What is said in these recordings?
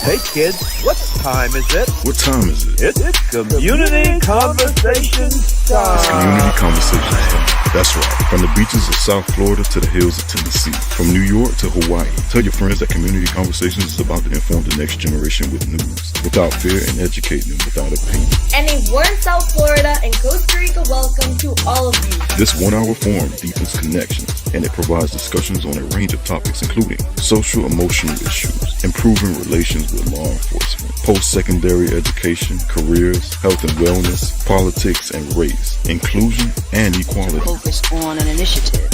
Hey kids, what time is it? What time is it? It's community conversation It's time. community conversations time. That's right. From the beaches of South Florida to the hills of Tennessee, from New York to Hawaii. Tell your friends that community conversations is about to inform the next generation with news, without fear, and educate them without opinion. And a warm South Florida and Costa Rica welcome to all of you. This 1-hour forum deepens connections, and it provides discussions on a range of topics, including social emotional issues, improving relations with law enforcement, post-secondary education, careers, health and wellness, politics and race, inclusion, and equality. Focus on an initiative.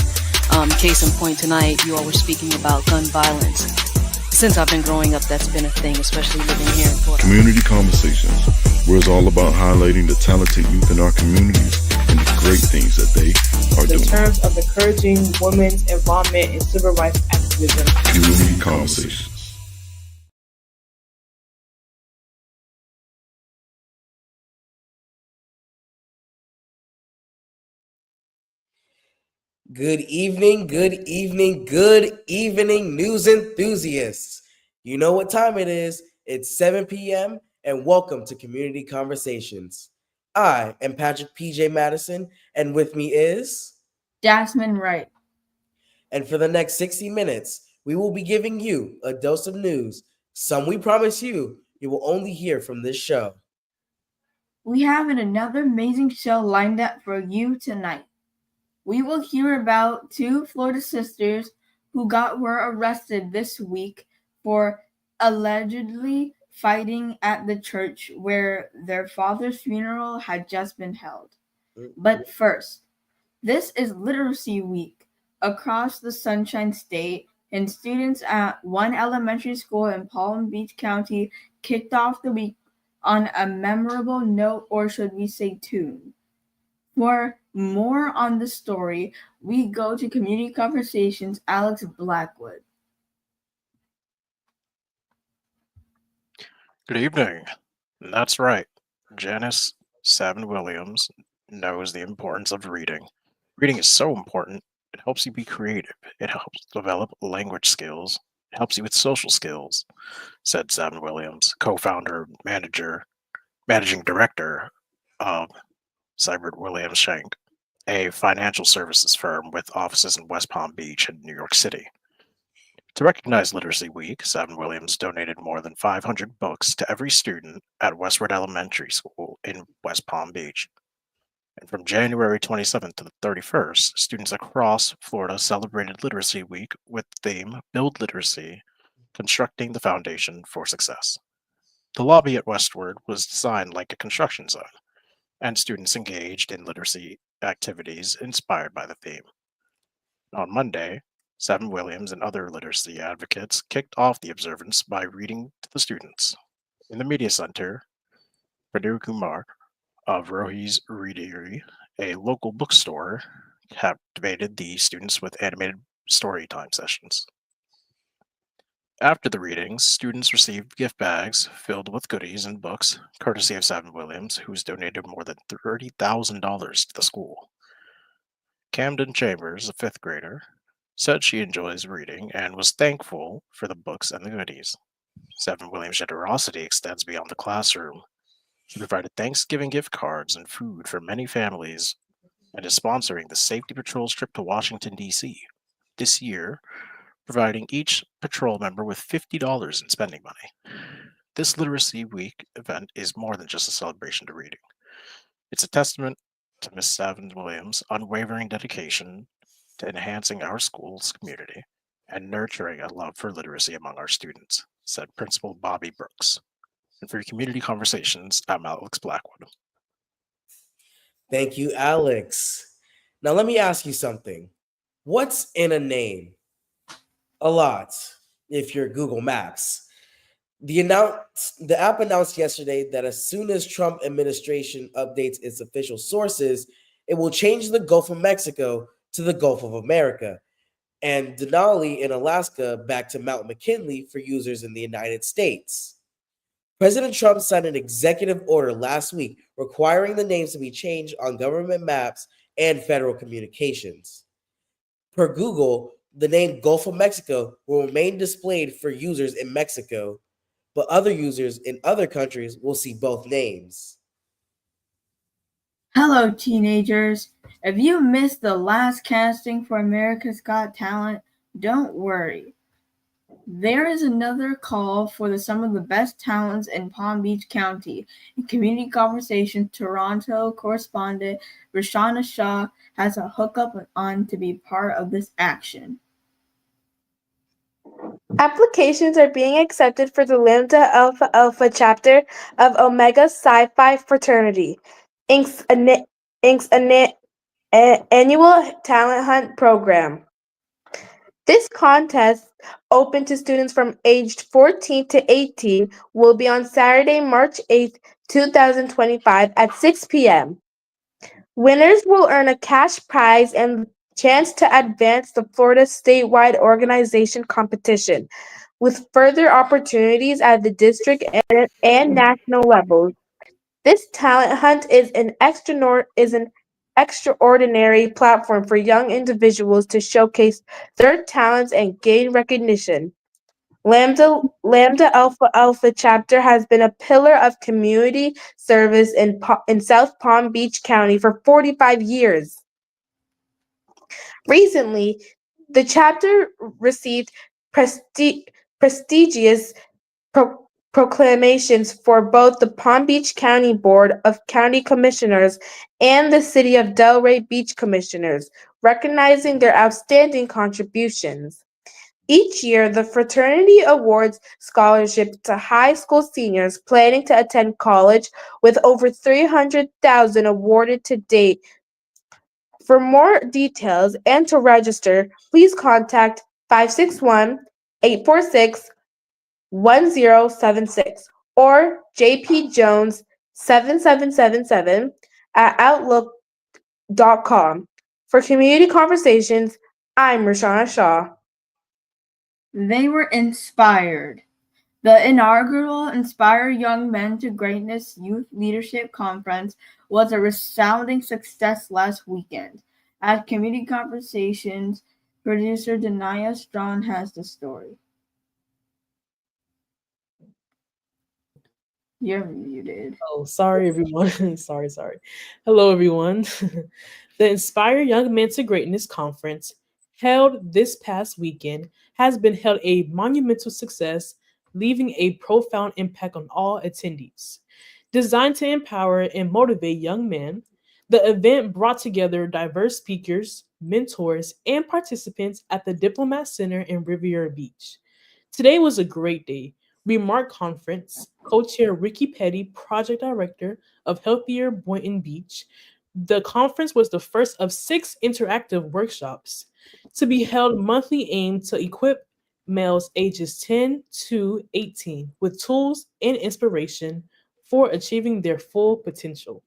Case in point tonight, you all were speaking about gun violence. Since I've been growing up, that's been a thing, especially living here in Florida. Community Conversations, where it's all about highlighting the talented youth in our communities and the great things that they are in doing. terms of encouraging women's involvement in civil rights activism. Community Conversations. Good evening, good evening, good evening, news enthusiasts. You know what time it is. It's 7 p.m. and welcome to Community Conversations. I am Patrick P.J. Madison, and with me is... Jasmine Wright. And for the next 60 minutes, we will be giving you a dose of news. Some we promise you will only hear from this show. We have another amazing show lined up for you tonight. We will hear about two Florida sisters who were arrested this week for allegedly fighting at the church where their father's funeral had just been held. But first, this is Literacy Week across the Sunshine State, and students at one elementary school in Palm Beach County kicked off the week on a memorable note, or should we say tune. For more on the story, we go to Community Conversations' Alex Blackwood. Good evening. That's right. Janice Savin Williams knows the importance of reading. Reading is so important. It helps you be creative. It helps develop language skills. It helps you with social skills, said Savin Williams, co-founder, managing director of Seibert Williams Shank, a financial services firm with offices in West Palm Beach and New York City. To recognize Literacy Week, Savin Williams donated more than 500 books to every student at Westward Elementary School in West Palm Beach. And from January 27th to the 31st, students across Florida celebrated Literacy Week with the theme Build Literacy, Constructing the Foundation for Success. The lobby at Westward was designed like a construction zone, and students engaged in literacy activities inspired by the theme. On Monday, Savin Williams and other literacy advocates kicked off the observance by reading to the students. In the media center, Pradhu Kumar of Rohi's Readery, a local bookstore, captivated the students with animated story time sessions. After the readings, students received gift bags filled with goodies and books, courtesy of Savin Williams, who's donated more than $30,000 to the school. Camden Chambers, a fifth grader, said she enjoys reading and was thankful for the books and the goodies. Savin Williams' generosity extends beyond the classroom. She provided Thanksgiving gift cards and food for many families and is sponsoring the Safety Patrol's trip to Washington, D.C. this year, providing each patrol member with $50 in spending money. This Literacy Week event is more than just a celebration to reading. It's a testament to Ms. Savin Williams' unwavering dedication to enhancing our school's community and nurturing a love for literacy among our students, said Principal Bobby Brooks. And for Community Conversations, I'm Alex Blackwood. Thank you, Alex. Now let me ask you something. What's in a name? A lot, if you're Google Maps. The app announced yesterday that as soon as Trump administration updates its official sources, it will change the Gulf of Mexico to the Gulf of America, and Denali in Alaska back to Mount McKinley for users in the United States. President Trump signed an executive order last week requiring the names to be changed on government maps and federal communications. Per Google, the name Gulf of Mexico will remain displayed for users in Mexico, but other users in other countries will see both names. Hello, teenagers. If you missed the last casting for America's Got Talent, don't worry. There is another call for some of the best talents in Palm Beach County. In Community Conversation, Toronto correspondent Rashana Shaw has a hookup on to be part of this action. Applications are being accepted for the Lambda Alpha Alpha chapter of Omega Psi Phi Fraternity, Inc.'s annual talent hunt program. This contest, open to students from aged 14 to 18, will be on Saturday, March 8th, 2025 at 6 p.m. Winners will earn a cash prize and chance to advance the Florida statewide organization competition, with further opportunities at the district and national levels. This talent hunt is an extraordinary platform for young individuals to showcase their talents and gain recognition. Lambda Alpha Alpha chapter has been a pillar of community service in South Palm Beach County for 45 years. Recently, the chapter received prestigious proclamations for both the Palm Beach County Board of County Commissioners and the City of Delray Beach Commissioners, recognizing their outstanding contributions. Each year, the fraternity awards scholarships to high school seniors planning to attend college, with over $300,000 awarded to date. For more details and to register, please contact 561-846-1076 or jpjones7777 at outlook.com. For Community Conversations, I'm Rashana Shaw. They were inspired. The inaugural Inspire Young Men to Greatness Youth Leadership Conference was a resounding success last weekend. At Community Conversations, producer Denia Strawn has the story. You're muted. Oh, sorry, everyone. sorry. Hello, everyone. The Inspire Young Men to Greatness Conference, held this past weekend, has been held a monumental success, leaving a profound impact on all attendees. Designed to empower and motivate young men, the event brought together diverse speakers, mentors, and participants at the Diplomat Center in Riviera Beach. Today was a great day. Remark Conference, co-chair Ricky Petty, project director of Healthier Boynton Beach. The conference was the first of 6 interactive workshops to be held monthly, aimed to equip males ages 10 to 18 with tools and inspiration for achieving their full potential.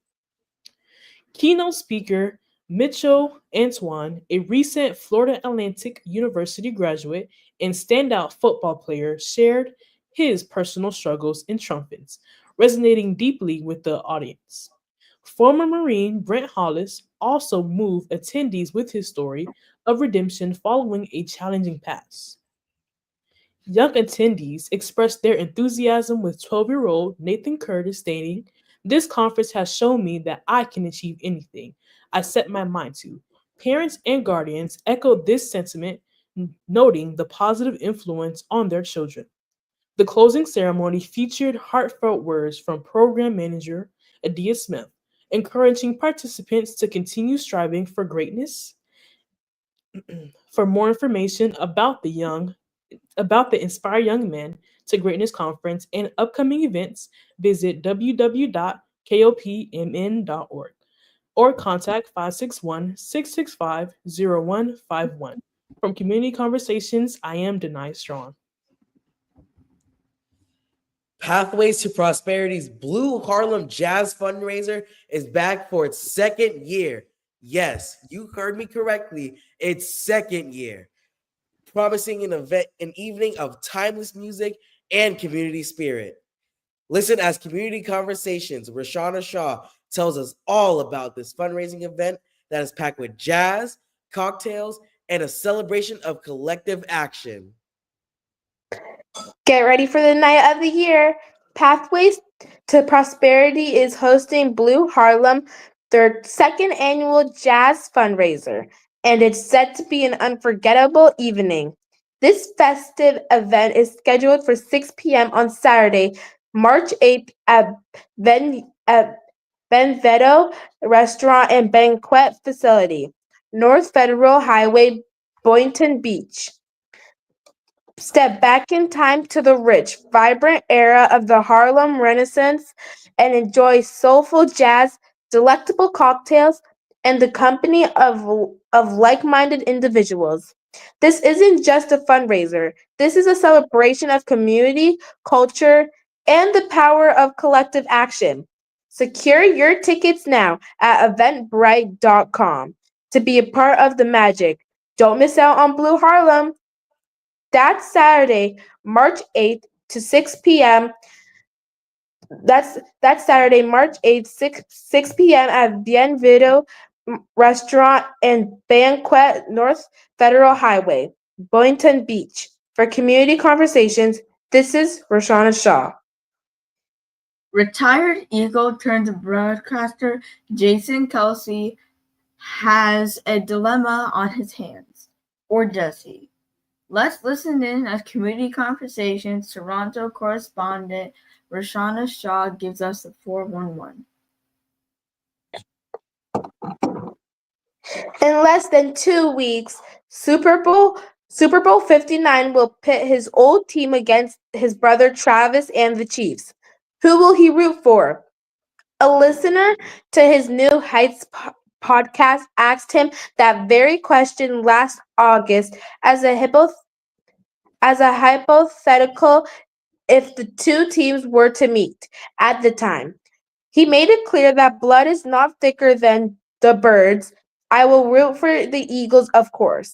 Keynote speaker Mitchell Antoine, a recent Florida Atlantic University graduate and standout football player, shared his personal struggles and triumphs, resonating deeply with the audience. Former Marine Brent Hollis also moved attendees with his story of redemption following a challenging past. Young attendees expressed their enthusiasm, with 12-year-old Nathan Curtis stating, "This conference has shown me that I can achieve anything I set my mind to." Parents and guardians echoed this sentiment, noting the positive influence on their children. The closing ceremony featured heartfelt words from program manager Adia Smith, encouraging participants to continue striving for greatness. For more information about the Inspire Young Men to Greatness Conference and upcoming events, visit www.kopmn.org or contact 561-665-0151. From Community Conversations, I am Denai Strawn. Pathways to Prosperity's Blue Harlem Jazz fundraiser is back for its second year. Yes, you heard me correctly. Its second year. Promising an evening of timeless music and community spirit. Listen as Community Conversations, Rashana Shaw tells us all about this fundraising event that is packed with jazz, cocktails, and a celebration of collective action. Get ready for the night of the year. Pathways to Prosperity is hosting Blue Harlem, their second annual jazz fundraiser, and it's set to be an unforgettable evening. This festive event is scheduled for 6 p.m. on Saturday, March 8th at Benvedo Restaurant and Banquet Facility, North Federal Highway, Boynton Beach. Step back in time to the rich, vibrant era of the Harlem Renaissance and enjoy soulful jazz, delectable cocktails, and the company of like-minded individuals. This isn't just a fundraiser. This is a celebration of community, culture, and the power of collective action. Secure your tickets now at eventbrite.com to be a part of the magic. Don't miss out on Blue Harlem. That's Saturday, March 8th to 6 p.m. That's Saturday, March 8th, 6 p.m. at Bienvenido Restaurant and Banquet, North Federal Highway, Boynton Beach. For Community Conversations, this is Roshana Shaw. Retired Eagle turned broadcaster Jason Kelsey has a dilemma on his hands. Or does he? Let's listen in as Community Conversations Toronto correspondent Roshana Shaw gives us the 411. In less than 2 weeks, Super Bowl 59 will pit his old team against his brother Travis and the Chiefs. Who will he root for? A listener to his New Heights podcast asked him that very question last August as a hypothetical if the two teams were to meet at the time. He made it clear that blood is not thicker than the birds. I will root for the Eagles, of course.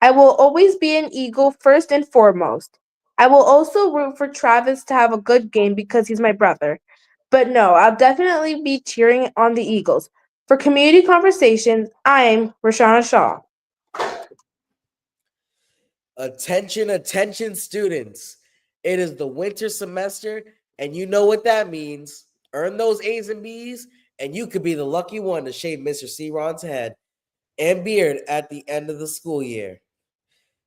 I will always be an Eagle first and foremost. I will also root for Travis to have a good game because he's my brother. But no, I'll definitely be cheering on the Eagles. For Community Conversations, I'm Roshana Shaw. Attention, attention, students. It is the winter semester, and you know what that means. Earn those A's and B's, and you could be the lucky one to shave Mr. C-Ron's head and beard at the end of the school year.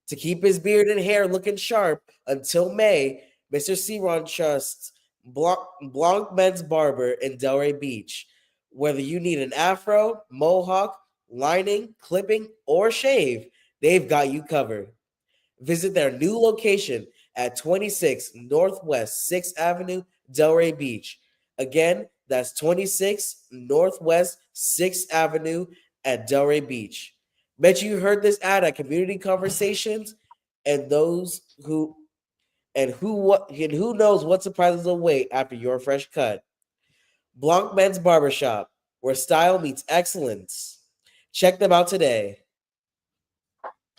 To keep his beard and hair looking sharp until May, Mr. C-Ron trusts Blanc Men's Barber in Delray Beach. Whether you need an afro, mohawk, lining, clipping, or shave, they've got you covered. Visit their new location at 26 Northwest 6th Avenue, Delray Beach. Again, that's 26 Northwest 6th Avenue at Delray Beach. Bet you heard this ad at Community Conversations, and who knows what surprises await after your fresh cut. Blanc Men's Barbershop, where style meets excellence. Check them out today.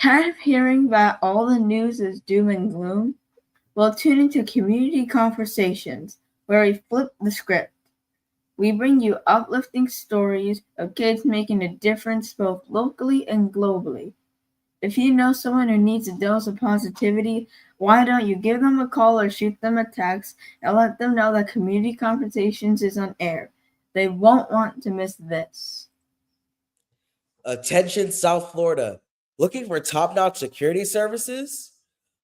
Tired of hearing that all the news is doom and gloom? Well, tune into Community Conversations, where we flip the script. We bring you uplifting stories of kids making a difference both locally and globally. If you know someone who needs a dose of positivity, why don't you give them a call or shoot them a text and let them know that Community Conversations is on air. They won't want to miss this. Attention, South Florida. Looking for top-notch security services?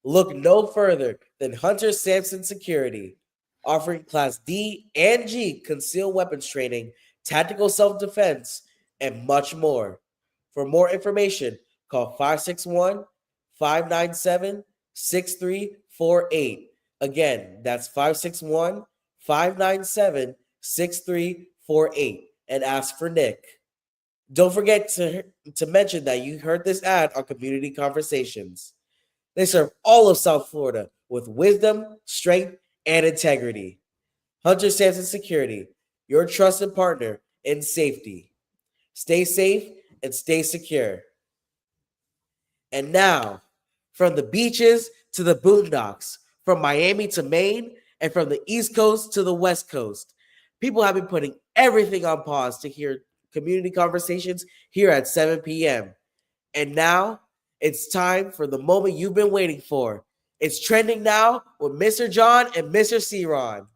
Look no further than Hunter Sampson Security, offering Class D and G concealed weapons training, tactical self-defense, and much more. For more information, call 561-597-6348. Again, that's 561-597-6348, and ask for Nick. Don't forget to mention that you heard this ad on Community Conversations. They serve all of South Florida with wisdom, strength, and integrity. Hunter Sampson Security, your trusted partner in safety. Stay safe and stay secure. And now, from the beaches to the boondocks, from Miami to Maine, and from the East Coast to the West Coast, people have been putting everything on pause to hear Community Conversations here at 7 p.m. And now, it's time for the moment you've been waiting for. It's trending now with Mr. John and Mr. C-Ron.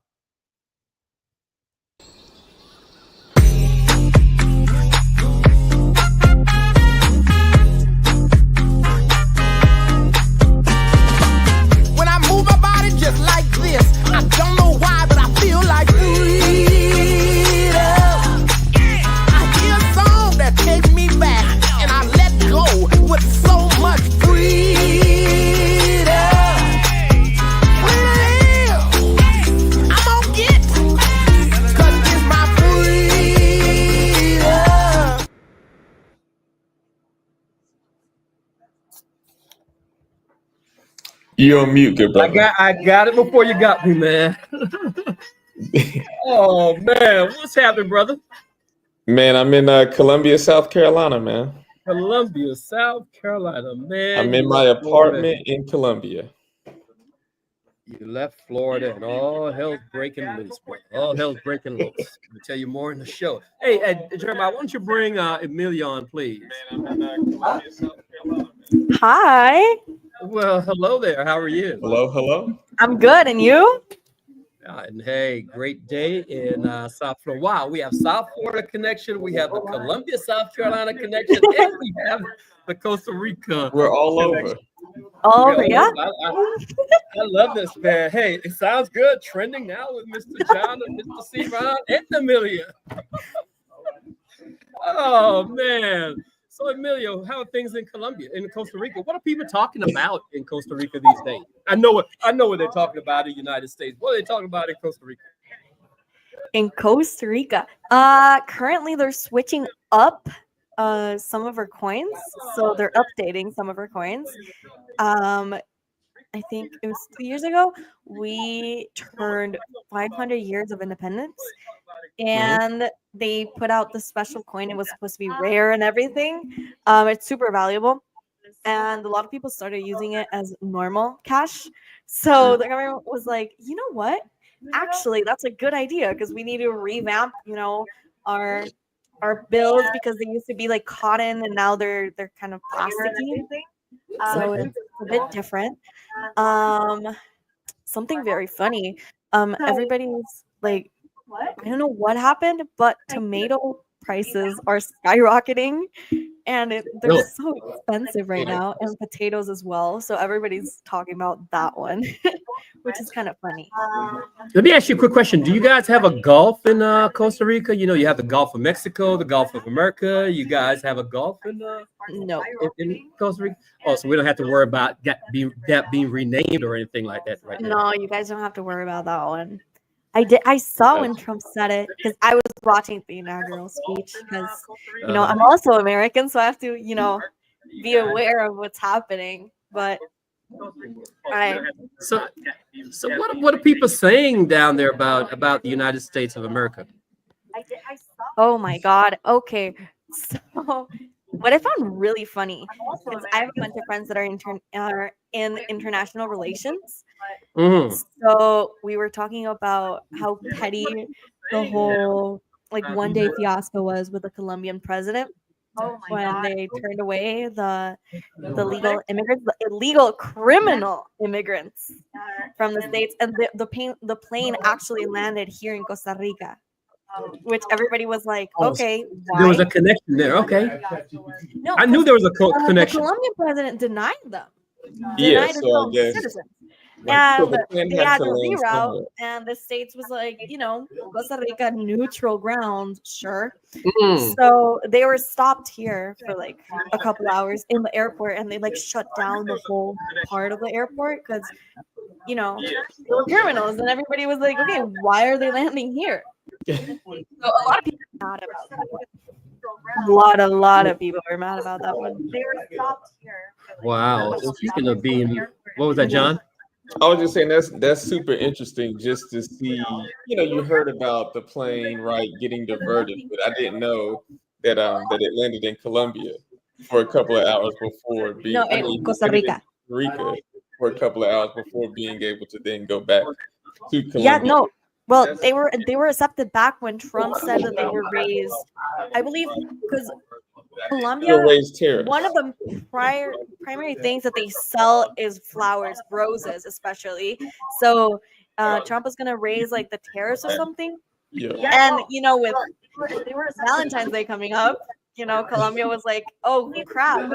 When I move my body just like this, I don't know why, but I feel like freedom. I hear a song that takes me back, and I let go with so much freedom. I'm gonna get, 'cause it's my freedom. You on mute, good brother. I got it before you got me, man. Oh man, what's happening, brother? Man, I'm in Columbia, South Carolina, man. Columbia, South Carolina, man. I'm in You my left Florida. apartment in Columbia. You left Florida, and all hell's breaking loose, bro. All hell's breaking loose. We'll tell you more in the show. Hey, Jeremiah, why don't you bring Amelia on, please? Man, I'm in Columbia, South Carolina. Hi, Well, hello there. How are you? Hello, hello. I'm good, and you? And hey, great day in South Florida. Wow, we have South Florida connection. We have the Columbia, South Carolina connection, and we have the Costa Rica. We're all connection. over. Oh, yeah. I love this, man. Hey, it sounds good. Trending now with Mr. John and Mr. C-Ron and Amelia. Oh, man. So, Emilio, how are things in Colombia, in Costa Rica? What are people talking about in Costa Rica these days? I know what they're talking about in the United States. What are they talking about in Costa Rica? In Costa Rica, currently they're switching up some of our coins, so they're updating some of our coins. I think it was 2 years ago we turned 500 years of independence, and they put out the special coin. It was supposed to be rare and everything. It's super valuable, and a lot of people started using it as normal cash. So the government was like, you know what? Actually, that's a good idea, because we need to revamp, our bills, because they used to be like cotton and now they're kind of plasticky. So it's a bit different. Something very funny. Everybody's like, I don't know what happened, but tomato prices are skyrocketing, and they're Really? so expensive right now, and potatoes as well. So everybody's talking about that one, which is kind of funny. Let me ask you a quick question. Do you guys have a Gulf in Costa Rica? You have the Gulf of Mexico, the Gulf of America. You guys have a Gulf in No. in Costa Rica? Oh, so we don't have to worry about that being renamed or anything like that right now. No, you guys don't have to worry about that one. I saw when Trump said it, because I was watching the inaugural speech, because I'm also American, so I have to be aware of what's happening. But So what are people saying down there about the United States of America? oh my God, okay. So what I found really funny, because I have a bunch of friends that are in international relations. Mhm. So we were talking about how petty the whole one day fiasco was with the Colombian president when they turned away the legal immigrants, the illegal criminal immigrants from the States, and the plane actually landed here in Costa Rica, which everybody was like, okay, why? There was a connection there. Okay. No, I knew there was a the connection. Colombian president denied them. Yeah, Denied so their I own guess citizens. so And the plane they had had to to land reroute, somewhere. and the States was like, Costa Rica, neutral ground, sure. Mm. So they were stopped here for like a couple hours in the airport, and they shut down the whole part of the airport because, they were criminals, and everybody was like, okay, why are they landing here? So a lot of people were mad about that. A lot of people were mad about that one. They were stopped here. Wow. So speaking of being, what was that, John? I was just saying that's super interesting just to see. You heard about the plane getting diverted, but I didn't know that it landed in Colombia for a couple of hours before being Costa Rica. Rica for a couple of hours before being able to then go back to Colombia. Yeah, no. Well, they were accepted back when Trump said that they were raised. I believe because Colombia, raise tariffs. one of the primary things that they sell is flowers, roses, especially. So Trump is gonna raise like the tariffs or something. Yeah. And with Valentine's Day coming up, Colombia was like, "Oh crap,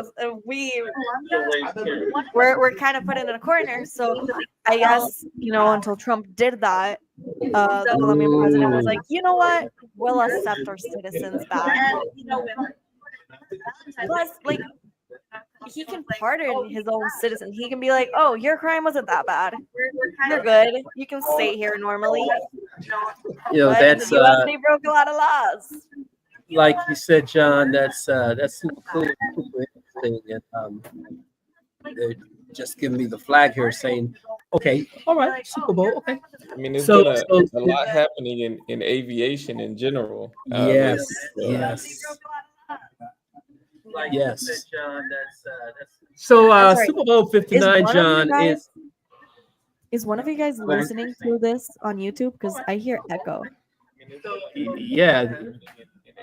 we're kind of put in a corner." So I guess until Trump did that, the Colombian president was like, "You know what? We'll accept our citizens back." Plus, like, he can pardon his own citizen. He can be like, "Oh, your crime wasn't that bad. You're good. You can stay here normally." But That's the US, they broke a lot of laws. like you said, John. That's super cool, super interesting, and they're just giving me the flag here, saying, "Okay, all right, Super Bowl, okay." I mean, there's So, been a lot happening in aviation in general. yes, lately, yes, yes. So I'm sorry. Super Bowl 59, John, Is one of you guys listening to this on YouTube? Because I hear echo. yeah.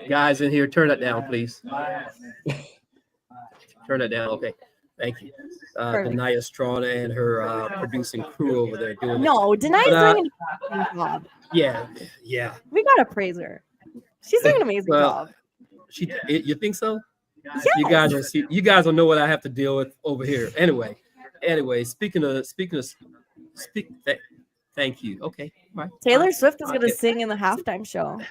Guys in here, turn that down, please. Turn that down. Okay, thank you. Perfect. Denaya Strana and her producing crew over there doing. No, Denai's But, doing an amazing job. Yeah. We gotta praise her. She's doing an amazing Well, job. You think so? Yes. You guys don't know what I have to deal with over here. Anyway, thank you. Okay, all right. Taylor Swift is gonna Okay. sing in the halftime show.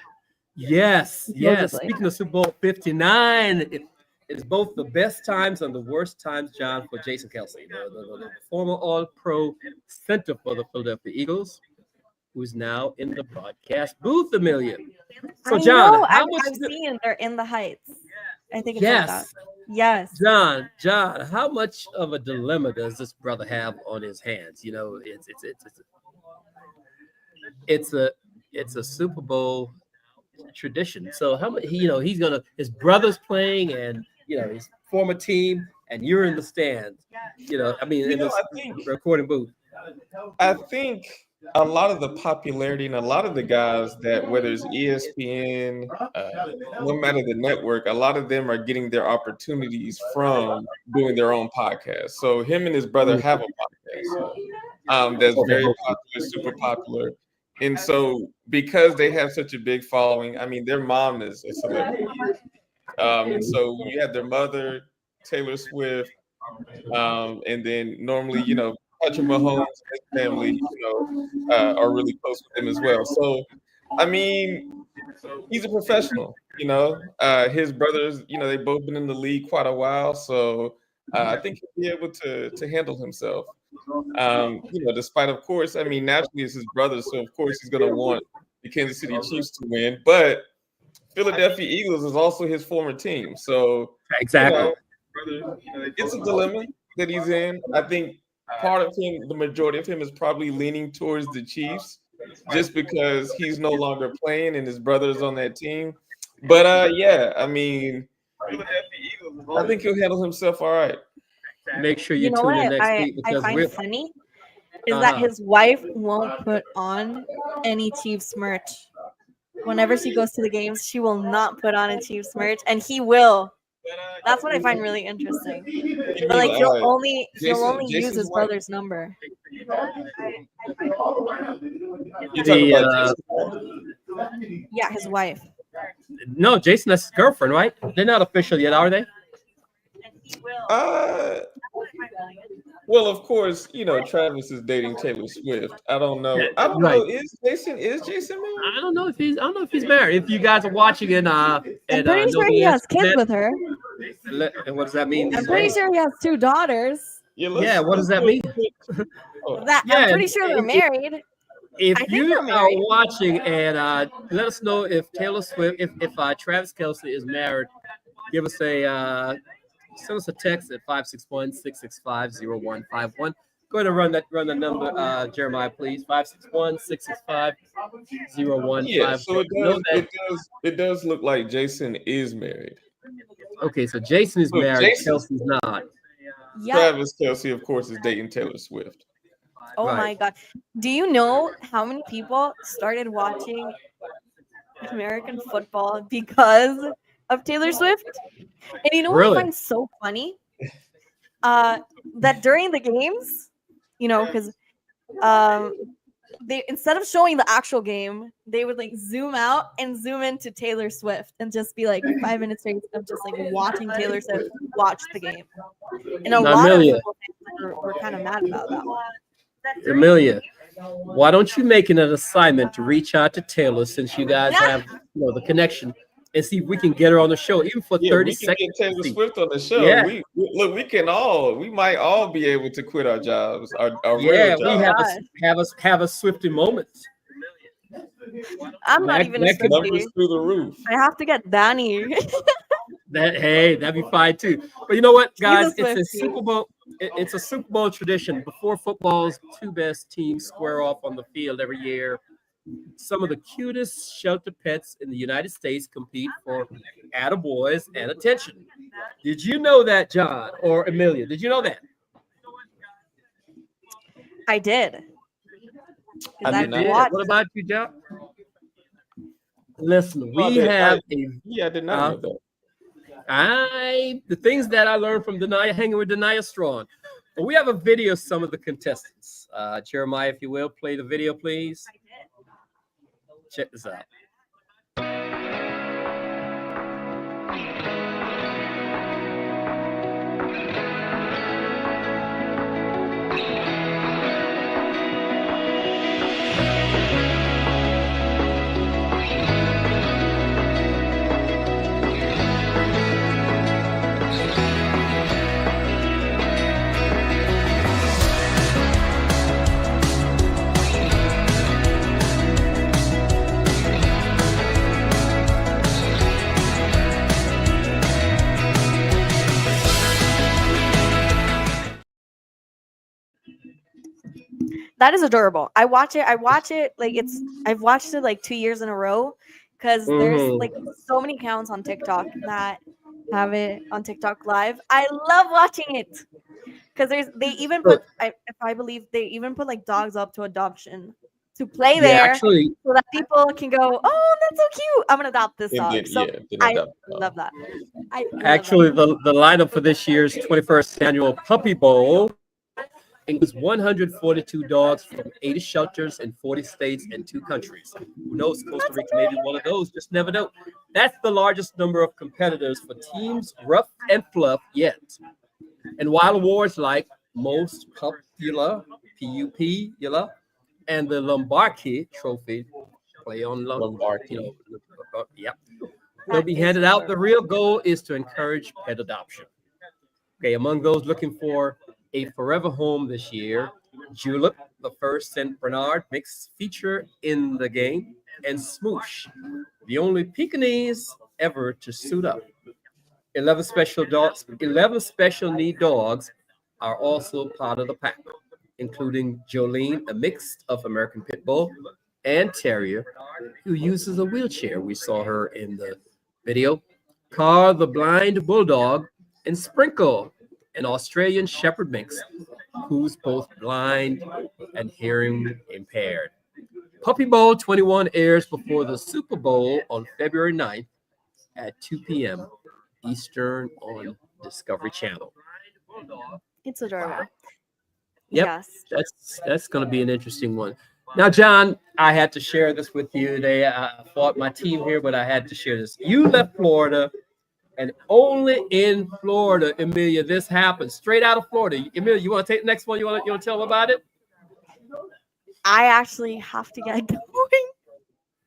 Yes. Supposedly. Speaking of Super Bowl 59, it's both the best times and the worst times, John, for Jason Kelsey, the former All-Pro center for the Philadelphia Eagles, who's now in the broadcast booth, Amelia. So, I John, know, how I've much? seen they're in the Heights. I think it's like that. Yes. Yes. John, how much of a dilemma does this brother have on his hands? It's a Super Bowl tradition. So how much his brother's playing and his former team, and you're in the stands. In the recording booth. I think a lot of the popularity and a lot of the guys that, whether it's ESPN, no matter the network, a lot of them are getting their opportunities from doing their own podcast. So him and his brother have a podcast that's very popular, super popular. And so because they have such a big following, I mean, their mom is a celebrity. And so you have their mother, Taylor Swift, and then normally, Patrick Mahomes and his family, are really close with him as well. So, I mean, he's a professional, his brothers, they've both been in the league quite a while. So I think he'll be able to handle himself. Despite, of course, I mean, naturally it's his brother. So, of course, he's going to want the Kansas City Chiefs to win. But Philadelphia Eagles is also his former team. So, exactly. It's a dilemma that he's in. I think part of him, the majority of him, is probably leaning towards the Chiefs just because he's no longer playing and his brother's on that team. But I mean, I think he'll handle himself all right. Make sure You know tune what in next I week because find funny is that his wife won't put on any Chiefs merch. Whenever she goes to the games, she will not put on a Chiefs merch, and he will. That's what I find really interesting. But like he'll only use Jason's his wife. brother's number. You're talking about Yeah, his wife. No, Jason, that's his girlfriend, right? They're not official yet, are they? Well, of course, Travis is dating Taylor Swift. I don't know. I don't know. Is Jason married? I don't know if he's married. If you guys are watching and I'm pretty sure he has kids with her. And what does that mean? I'm pretty sure he has 2 daughters. Yeah, what does that mean? I'm pretty sure they're married. If I think you they're are married. watching and let us know if Taylor Swift, if Travis Kelce is married, give us send us a text at 561-665-0151. Go ahead and run the number, Jeremiah, please. 561-665-0151. Yeah, so it does look like Jason is married. Okay, so Jason is married, Kelsey's not. Yeah. Travis Kelce, of course, is dating Taylor Swift. Oh my God. Do you know how many people started watching American football because of Taylor Swift. And you know what I Really? find so funny? That during the games, because they instead of showing the actual game, they would like zoom out and zoom into Taylor Swift and just be like 5 minutes straight of just like watching Taylor Swift watch the game. And a Now, lot of Amelia. people were kind of mad about that one. Amelia, why don't you make it an assignment to reach out to Taylor since you guys have the connection and see if we can get her on the show even for Yeah, 30 we can seconds. get Taylor Swift on the show. Yeah. Look, we might all be able to quit our jobs, our Yeah, real we jobs. have a Swifty moment. I'm not even a that could- Swiftie. Numbers through the roof. I have to get Danny. That'd be fine too. But you know what, He's a guys? It's a Swiftie. Super Bowl. It's a Super Bowl tradition. Before football's two best teams square off on the field every year, some of the cutest shelter pets in the United States compete for attaboys and attention. Did you know that, John or Amelia? Did you know that? I did. I did. What about you, John? Listen, we have I did not know that. The things that I learned from hanging with Denia Strong. But we have a video of some of the contestants. Jeremiah, if you will, play the video, please. Check this out. That is adorable. I watch it like I've watched it like 2 years in a row because there's like so many accounts on TikTok that have it on TikTok Live. I love watching it because they even put I believe they even put like dogs up to adoption to play there actually, so that people can go, oh, that's so cute. I'm gonna adopt this dog. So I love that. Actually, the lineup for this year's 21st annual Puppy Bowl includes 142 dogs from 80 shelters in 40 states and 2 countries. Who knows? Costa Rica may be one of those. Just never know. That's the largest number of competitors for teams rough and fluff yet. And while awards like Most Popular, PUP, and the Lombardi Trophy play on Lombardi, will be handed out, the real goal is to encourage pet adoption. Okay, among those looking for a forever home this year, Julep, the first St. Bernard mix feature in the game, and Smoosh, the only Pekingese ever to suit up. 11 special need dogs are also part of the pack, including Jolene, a mix of American Pit Bull and Terrier, who uses a wheelchair. We saw her in the video. Carr, the blind bulldog, and Sprinkle, an Australian Shepherd mix, who's both blind and hearing impaired. Puppy Bowl 21 airs before the Super Bowl on February 9th at 2 p.m. Eastern on Discovery Channel. It's adorable. Yep, Yes. that's going to be an interesting one. Now, John, I had to share this with you today. I fought my team here, but I had to share this. You left Florida, and only in Florida, Amelia, this happened. Straight out of Florida. Amelia, you want to take the next one? You want to tell them about it? I actually have to get going.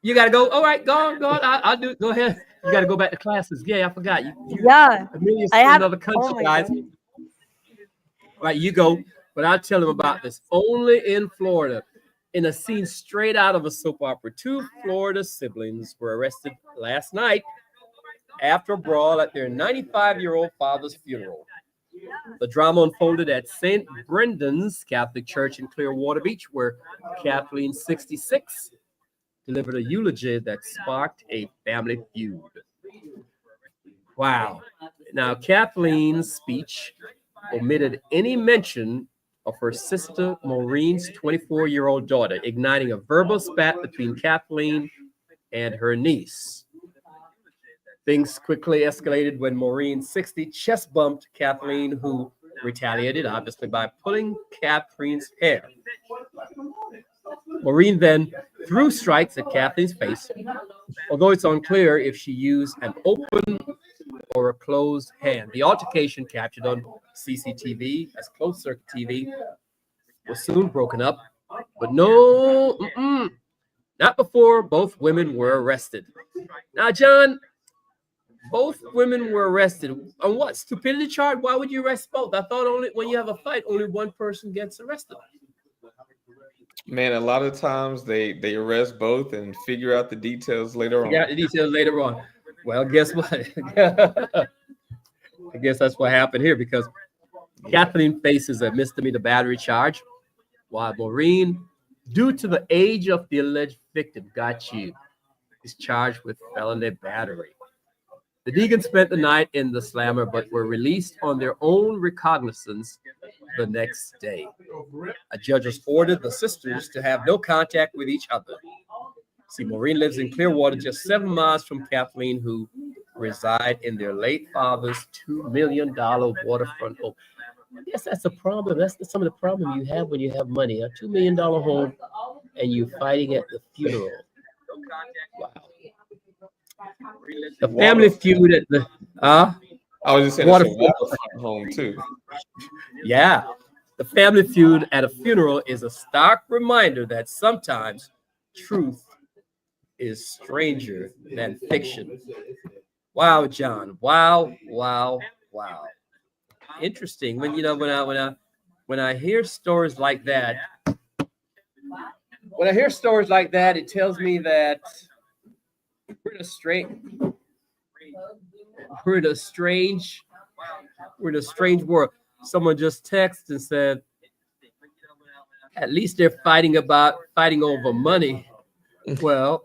You got to go. All right, go on. I'll do it. Go ahead. You got to go back to classes. Yeah, I forgot. Yeah. Amelia's I in have another country, oh my guys. God. All right, you go. But I'll tell them about this. Only in Florida, in a scene straight out of a soap opera, 2 Florida siblings were arrested last night after a brawl at their 95-year-old father's funeral. The drama unfolded at St. Brendan's Catholic Church in Clearwater Beach, where Kathleen, 66, delivered a eulogy that sparked a family feud. Wow. Now, Kathleen's speech omitted any mention of her sister Maureen's 24-year-old daughter, igniting a verbal spat between Kathleen and her niece. Things quickly escalated when Maureen 60 chest bumped Kathleen, who retaliated, obviously, by pulling Kathleen's hair. Maureen then threw strikes at Kathleen's face, although it's unclear if she used an open or a closed hand. The altercation, captured on CCTV as closed-circuit TV, was soon broken up, but not before both women were arrested. Now, John, both women were arrested. On what? Stupidity charge? Why would you arrest both? I thought only when you have a fight, only one person gets arrested. Man, a lot of times they arrest both and figure out the details later on. Yeah, the details later on. Well, guess what? I guess that's what happened here, because Kathleen faces a misdemeanor battery charge, while Maureen, due to the age of the alleged victim, is charged with felony battery. The Deegans spent the night in the slammer, but were released on their own recognizance the next day. A judge has ordered the sisters to have no contact with each other. See, Maureen lives in Clearwater, just 7 miles from Kathleen, who reside in their late father's $2 million waterfront home. I guess that's the problem. That's some of the problem you have when you have money. A $2 million home, and you're fighting at the funeral. Wow. The family feud at the I was just saying waterfront home too. Yeah. The family feud at a funeral is a stark reminder that sometimes truth is stranger than fiction. Wow, John. Wow. Interesting. When I hear stories like that, it tells me that we're in a strange world. Someone just texted and said, at least they're fighting over money. Well,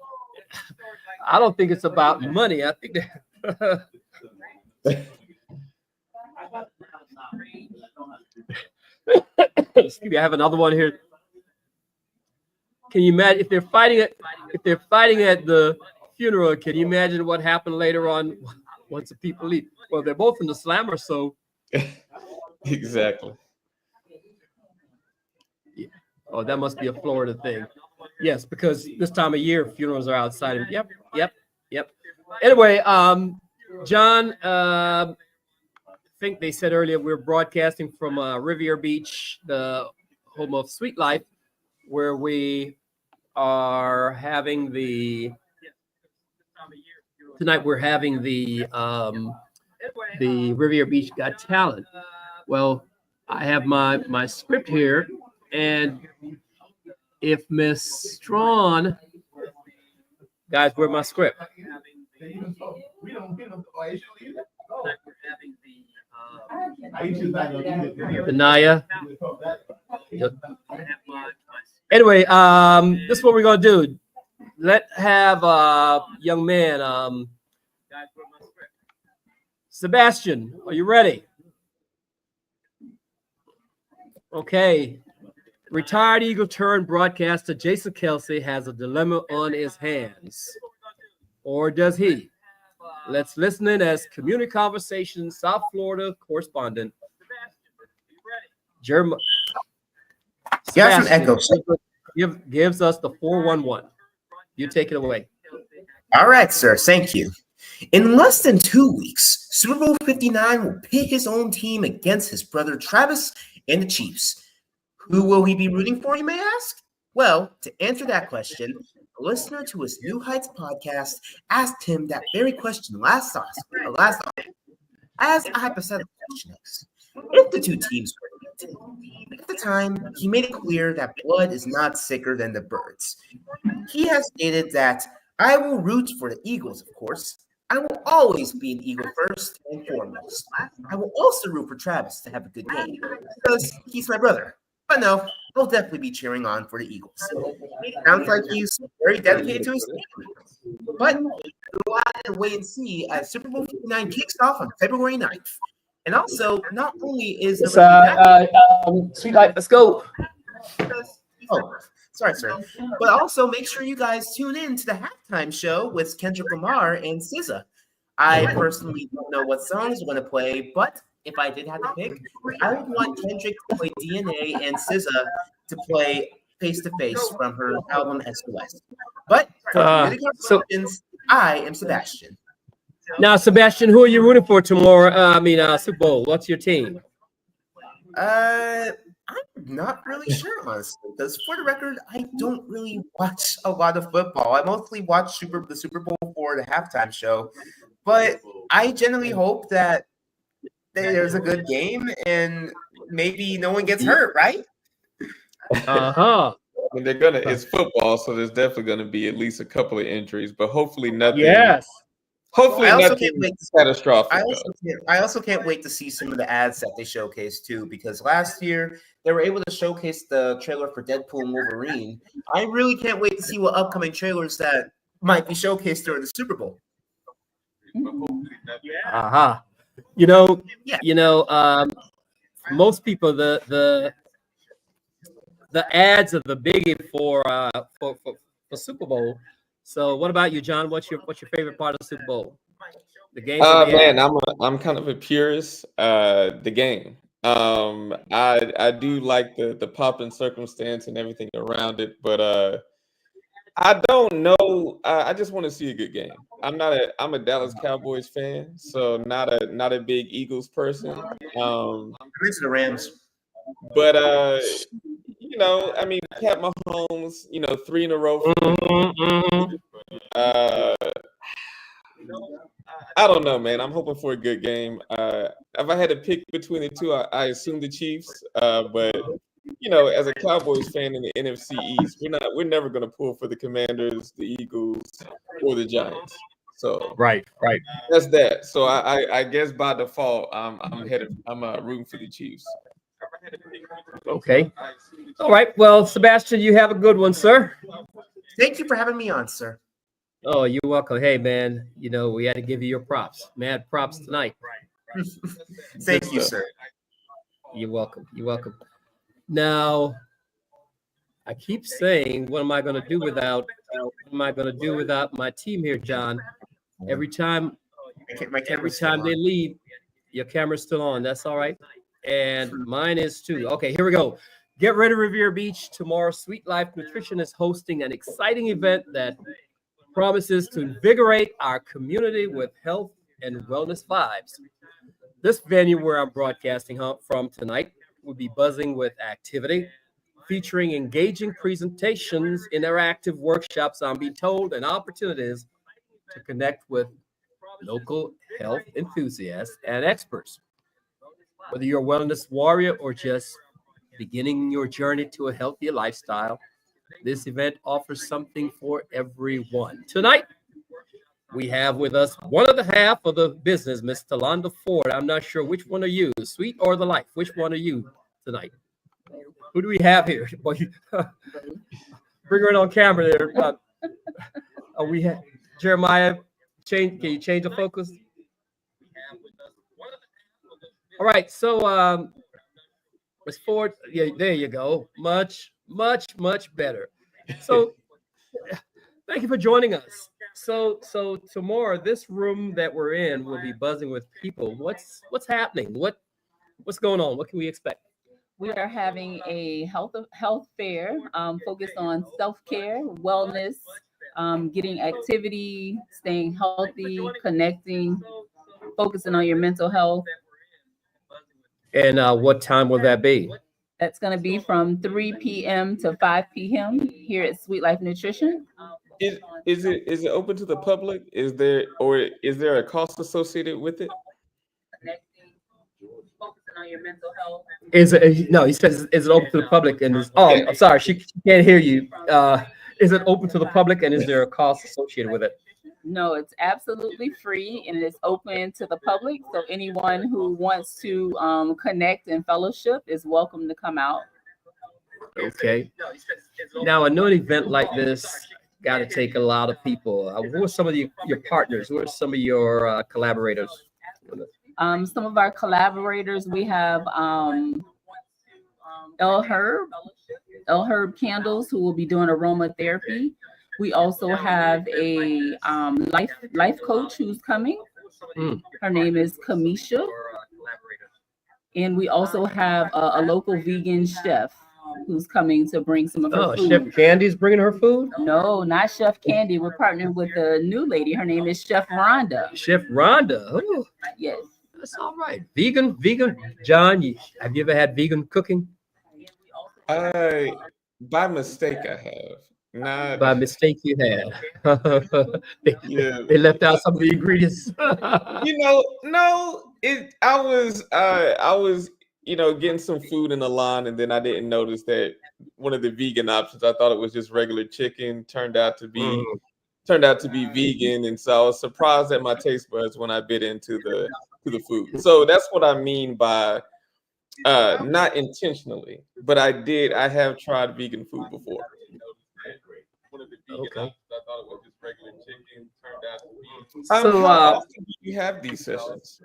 I don't think it's about money. I think that excuse me, I have another one here. Can you imagine if they're fighting at the funeral? Can you imagine what happened later on once the people leave? Well, they're both in the slammer, so exactly. Yeah. Oh, that must be a Florida thing. Yes, because this time of year funerals are outside. Yep. Anyway, John, I think they said earlier we're broadcasting from Riviera Beach, the home of Sweet Life, where we are having tonight we're having the Riviera Beach Got Talent. Well, I have my script here, and if Miss Strawn, guys, where's my script? Anaya. Anyway, this is what we're gonna do. Let's have young man, Sebastian. Are you ready? Okay. Retired Eagle turned broadcaster Jason Kelsey has a dilemma on his hands. Or does he? Let's listen in as Community Conversations South Florida correspondent Jeremiah got some echo. gives us the 411. You take it away. All right, sir. Thank you. In less than 2 weeks, Super Bowl 59 will pit his own team against his brother Travis and the Chiefs. Who will he be rooting for, you may ask? Well, to answer that question, a listener to his New Heights podcast asked him that very question last August. As a hypothetical question is, if the two teams were to meet, at the time, he made it clear that blood is not sicker than the birds. He has stated that I will root for the Eagles, of course. I will always be an Eagle first and foremost. I will also root for Travis to have a good game because he's my brother. But no, he'll definitely be cheering on for the Eagles. Sounds like he's very dedicated to his team. But we'll have to wait and see as Super Bowl 59 kicks off on February 9th. And also, not only is the Sweet Life, let's go. Oh, sorry, sir. But also make sure you guys tune in to the halftime show with Kendrick Lamar and SZA. I personally don't know what songs we're going to play, but if I did have to pick, I would want Kendrick to play DNA and SZA to play Face to Face from her album SOS. But for community conversations, I am Sebastian. Now, Sebastian, who are you rooting for tomorrow? Super Bowl. What's your team? I'm not really sure, honestly, because for the record, I don't really watch a lot of football. I mostly watch the Super Bowl for the halftime show, but I generally hope that there's a good game and maybe no one gets hurt, right? Uh-huh. I mean, it's football, so there's definitely going to be at least a couple of injuries, but hopefully nothing. Yes. Hopefully I also nothing can't wait to catastrophic. I also can't wait to see some of the ads that they showcased too, because last year they were able to showcase the trailer for Deadpool and Wolverine. I really can't wait to see what upcoming trailers that might be showcased during the Super Bowl. Uh-huh. Most people the ads are the biggie for Super Bowl. So what about you, John? What's your favorite part of the Super Bowl? The game? Man, I'm kind of a purist. The game. I do like the pop and circumstance and everything around it, but I don't know. I just want to see a good game. I'm a Dallas Cowboys fan, so not a big Eagles person. I'm into the Rams. But Pat Mahomes, 3 in a row. I don't know, man. I'm hoping for a good game. If I had to pick between the two, I assume the Chiefs. But as a Cowboys fan in the NFC East, we're never going to pull for the Commanders, the Eagles, or the Giants. So right. That's that. So I guess by default, I'm rooting for the Chiefs. Okay. All right. Well, Sebastian, you have a good one, sir. Thank you for having me on, sir. Oh, you're welcome. Hey, man, we had to give you your props. Mad props tonight. Thank you, sir. You're welcome. Now, I keep saying, what am I going to do without my team here, John? Every time they leave, your camera's still on. That's all right. And mine is too. Okay, here we go. Get ready, Revere Beach. Tomorrow, Sweet Life Nutrition is hosting an exciting event that promises to invigorate our community with health and wellness vibes. This venue where I'm broadcasting from tonight will be buzzing with activity, featuring engaging presentations, interactive workshops, I'm being told, and opportunities to connect with local health enthusiasts and experts. Whether you're a wellness warrior or just beginning your journey to a healthier lifestyle, this event offers something for everyone. Tonight, we have with us one of the half of the business, Miss Talonda Ford. I'm not sure which one are you, the sweet or the life. Which one are you tonight? Who do we have here? Bring her in on camera there. We have Jeremiah. Can you change the focus? All right, so Miss Ford, yeah, there you go. Much better. So thank you for joining us. So tomorrow, this room that we're in will be buzzing with people. What's happening? What's going on? What can we expect? We are having a health fair focused on self-care, wellness, getting activity, staying healthy, connecting, focusing on your mental health. And what time will that be? That's going to be from 3 p.m. to 5 p.m. here at Sweet Life Nutrition. Is it open to the public? Is there a cost associated with it? Focusing on your mental health. No, he says, is it open to the public? And I'm sorry, she can't hear you. Is it open to the public, and is there a cost associated with it? No, it's absolutely free, and it's open to the public. So anyone who wants to connect and fellowship is welcome to come out. Okay. Now, I know an event like this got to take a lot of people. Who are some of your partners? Who are some of your collaborators? Some of our collaborators, we have El Herb Candles, who will be doing aromatherapy. We also have a life coach who's coming. Mm. Her name is Kamisha. And we also have a local vegan chef who's coming to bring some of her Oh, food. Chef Candy's bringing her food? No, not Chef Candy. We're partnering with a new lady. Her name is Chef Rhonda. Chef Rhonda. Oh, Yes. that's all right. Vegan. John, have you ever had vegan cooking? By mistake, I have. Not By mistake, you have. Yeah. They left out some of the ingredients. No, I was getting some food in the line, and then I didn't notice that one of the vegan options, I thought it was just regular chicken, turned out to be vegan, and so I was surprised at my taste buds when I bit into the food. So that's what I mean by not intentionally, but I have tried vegan food before. Okay. I thought it was just regular chicken, turned out to be. So, how often do you have these sessions?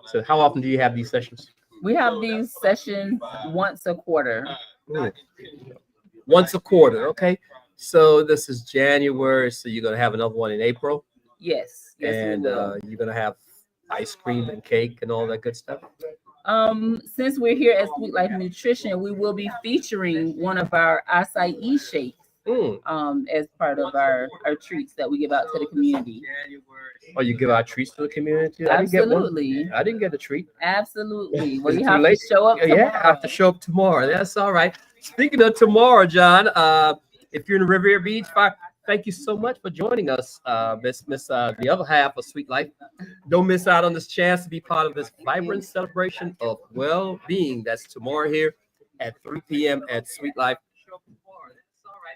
So how often do you have these sessions? We have these sessions once a quarter. Once a quarter, okay. So this is January, so you're gonna have another one in April, Yes. Yes, and we will. you're gonna have ice cream and cake and all that good stuff. Since we're here at Sweet Life Nutrition, we will be featuring one of our acai shakes as part of our treats that we give out to the community. Oh, you give out treats to the community? I didn't get one. Absolutely. I didn't get a treat. Absolutely. Well, It's you too have late. to show up tomorrow. Yeah, I have to show up tomorrow. That's all right. Speaking of tomorrow, John, if you're in Riviera Beach, thank you so much for joining us, Miss the other half of Sweet Life. Don't miss out on this chance to be part of this vibrant celebration of well-being. That's tomorrow here at 3 p.m. at Sweet Life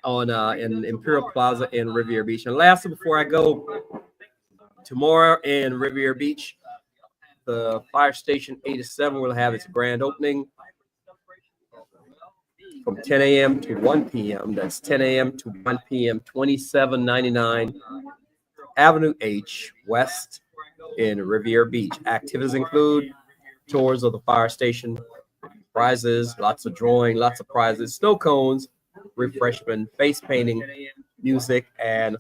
on in Imperial Plaza in Riviera Beach. And lastly, before I go, tomorrow in Riviera Beach, the Fire Station 87 will have its grand opening from 10 a.m. to 1 p.m. That's 10 a.m. to 1 p.m. 2799 Avenue H West in Riviera Beach. Activities include tours of the fire station, prizes, lots of drawing, lots of prizes, snow cones, refreshment, face painting, music, and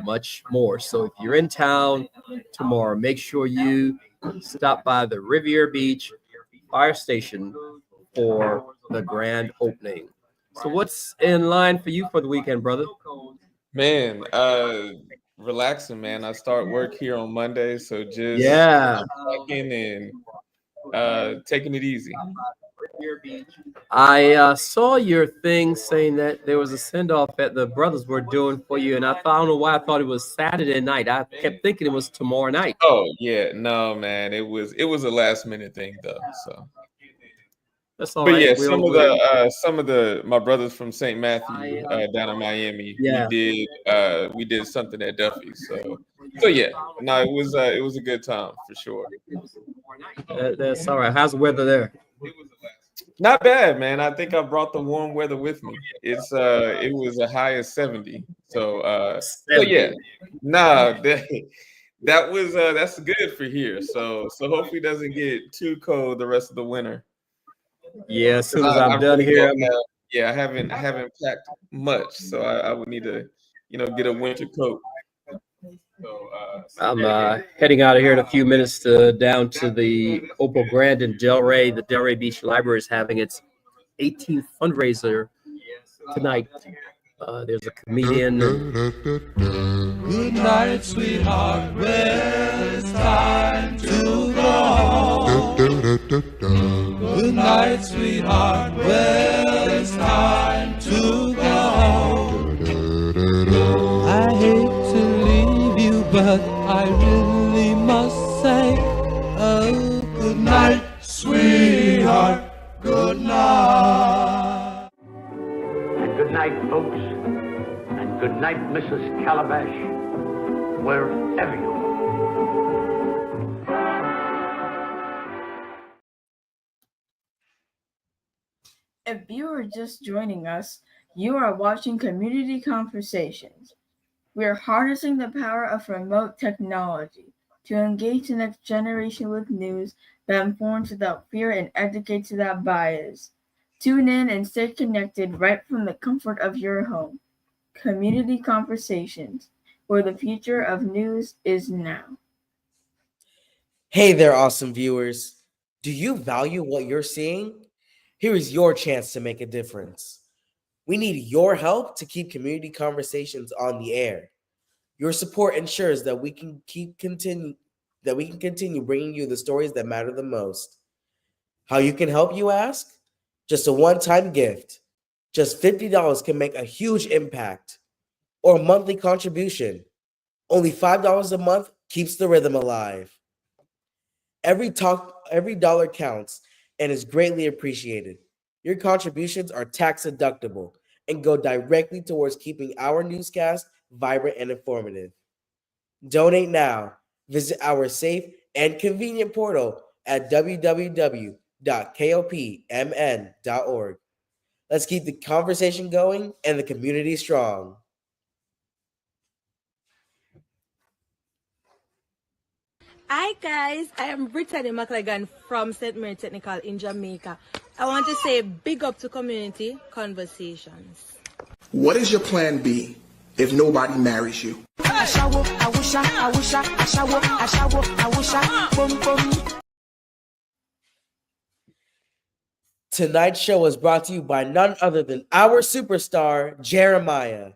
much more. So if you're in town tomorrow, make sure you stop by the Riviera Beach Fire Station for the grand opening. So what's in line for you for the weekend, brother? Man, relaxing, man. I start work here on Monday, so just checking and taking it easy. I saw your thing saying that there was a send-off that the brothers were doing for you, and I don't know why I thought it was Saturday night. I kept thinking it was tomorrow night. Oh yeah, no, man. It was a last minute thing though. So that's all but right. yeah, We'll some of my brothers from St. Matthew down in Miami, Yeah. we did something at Duffy's. So yeah, no, it was a good time for sure. That's all right. How's the weather there? Not bad, man. I think I brought the warm weather with me. It was a high of 70. So yeah, nah, that's good for here. So hopefully it doesn't get too cold the rest of the winter. Yeah, as soon as I'm done really here, I haven't packed much, so I would need to, get a winter coat. I'm heading out of here in a few minutes down to the Opal Grand in Delray. The Delray Beach Library is having its 18th fundraiser tonight. There's a comedian. Good night, sweetheart. Well, it's time to go home. Good night, sweetheart. Well, it's time to go home. I hate to leave you, but I really must say, oh, good night, sweetheart. Good night. And good night, folks. And good night, Mrs. Calabash, wherever you are. If you are just joining us, you are watching Community Conversations. We are harnessing the power of remote technology to engage the next generation with news that informs without fear and educates without bias. Tune in and stay connected right from the comfort of your home. Community Conversations, where the future of news is now. Hey there, awesome viewers. Do you value what you're seeing? Here is your chance to make a difference. We need your help to keep community conversations on the air. Your support ensures that we can continue bringing you the stories that matter the most. How you can help, you ask? Just a one-time gift. Just $50 can make a huge impact. Or a monthly contribution. Only $5 a month keeps the rhythm alive. Every dollar counts and is greatly appreciated. Your contributions are tax deductible and go directly towards keeping our newscast vibrant and informative. Donate now. Visit our safe and convenient portal at www.kopmn.org. Let's keep the conversation going and the community strong. Hi guys, I am Brittany McLagan from St. Mary Technical in Jamaica. I want to say big up to Community Conversations. What is your plan B if nobody marries you? Tonight's show was brought to you by none other than our superstar, Jeremiah.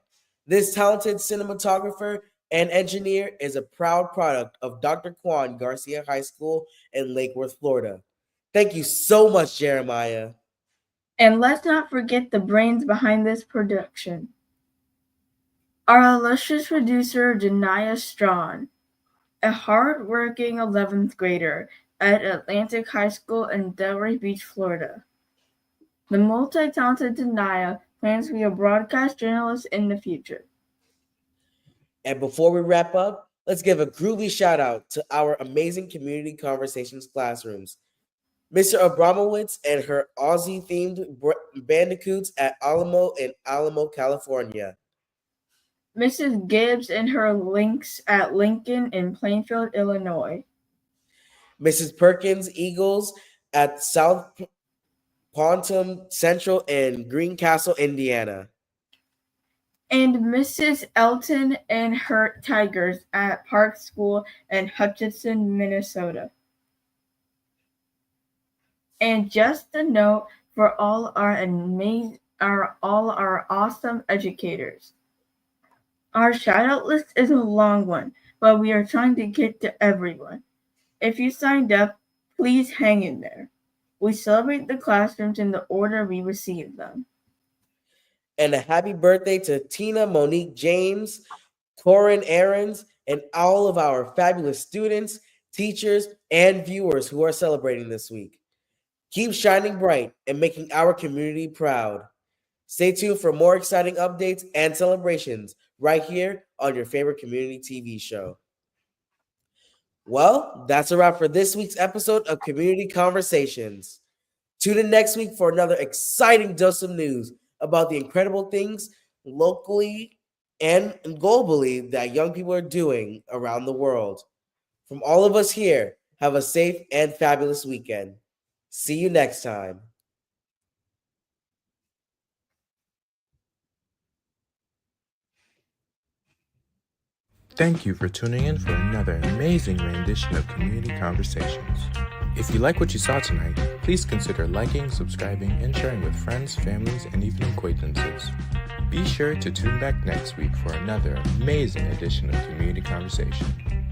This talented cinematographer and engineer is a proud product of Dr. Juan Garcia High School in Lake Worth, Florida. Thank you so much, Jeremiah. And let's not forget the brains behind this production. Our illustrious producer, Janiyah Strawn, a hard-working 11th grader at Atlantic High School in Delray Beach, Florida. The multi-talented Janiyah plans to be a broadcast journalist in the future. And before we wrap up, let's give a groovy shout out to our amazing Community Conversations classrooms. Mr. Abramowitz and her Aussie-themed bandicoots at Alamo in Alamo, California. Mrs. Gibbs and her Lynx at Lincoln in Plainfield, Illinois. Mrs. Perkins Eagles at South Pontoon Central in Greencastle, Indiana. And Mrs. Elton and her Tigers at Park School in Hutchinson, Minnesota. And just a note for all our awesome educators. Our shout-out list is a long one, but we are trying to get to everyone. If you signed up, please hang in there. We celebrate the classrooms in the order we receive them. And a happy birthday to Tina Monique James, Corin Aarons, and all of our fabulous students, teachers, and viewers who are celebrating this week. Keep shining bright and making our community proud. Stay tuned for more exciting updates and celebrations right here on your favorite community TV show. Well, that's a wrap for this week's episode of Community Conversations. Tune in next week for another exciting dose of news about the incredible things locally and globally that young people are doing around the world. From all of us here, have a safe and fabulous weekend. See you next time. Thank you for tuning in for another amazing rendition of Community Conversations. If you like what you saw tonight, please consider liking, subscribing, and sharing with friends, families, and even acquaintances. Be sure to tune back next week for another amazing edition of Community Conversation.